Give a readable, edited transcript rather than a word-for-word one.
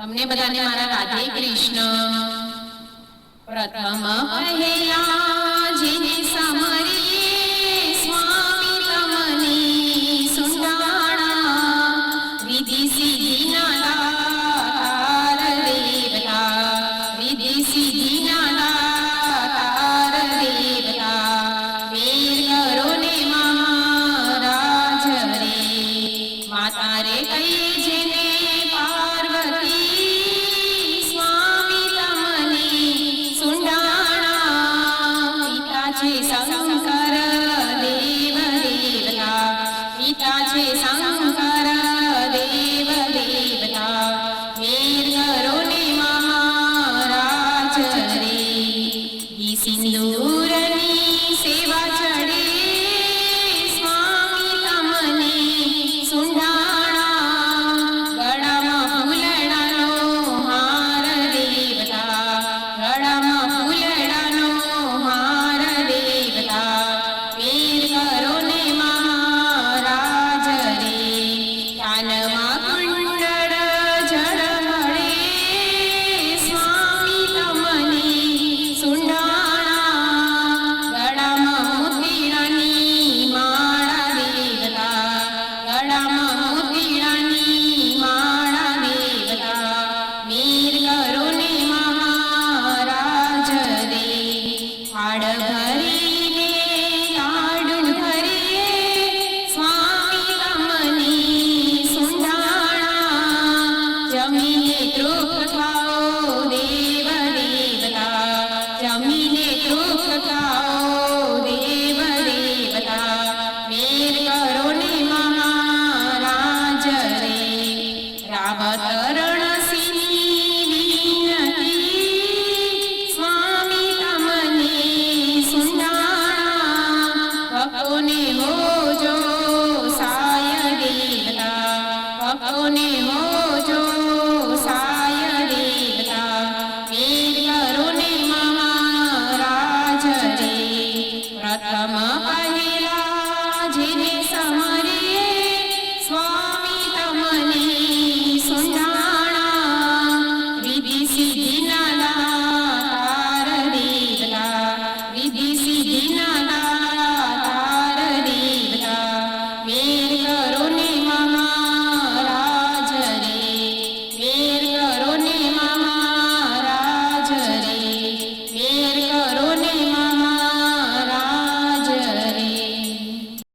તમને બધાને મારા રાધે કૃષ્ણ। પ્રથમ પહેલા જેને સમરીએ સ્વામી તમને સુંડાણા વિધિ સિદ્ધિ ના દાતાર દેવતા વિધિ સિદ્ધિ ના દાતાર દેવતા વેર કરો ને મહારાજ રે માતા રે કહીએ જેને શંકર દેવ દેવતા પિતા છે શંકર દેવ દેવતા વેર કરો ને મહારાજ રે સિંદૂરની સેવા ચડે સ્વામી તમને સુંડાણા ગળામાં ફૂલડાનો હાર દેવતા ગળામાં ફૂલડાનો હાર વેર કરો ને મહારાજ રે કાનમાં કુંડળ ઝળહળે સ્વામી તમને સુંડાણા ગળામાં મોતીડાની માળા દેવતા ગળામાં મોતીડાની માળા દેવતા વેર કરો ને મહારાજ રે હાડ ભરી જમીને તૃપ્ત થાઓ દેવ દેવતા જમીને તૃપ્ત થાઓ દેવ દેવતા વેર કરો ને મહારાજ રે રાવતરણ સિંહની વિનતી સ્વામી તમને સુંડાણા ભક્તોને હોજો સાય દેવતા ભક્તોને હોજો પ્રથમ પહેલા જેને સમરીએ સ્વામી તમને સુંડાણા વિધિ સિદ્ધિ ના દાતાર દેવતા વિધિ સિદ્ધિ ના દાતાર દેવતા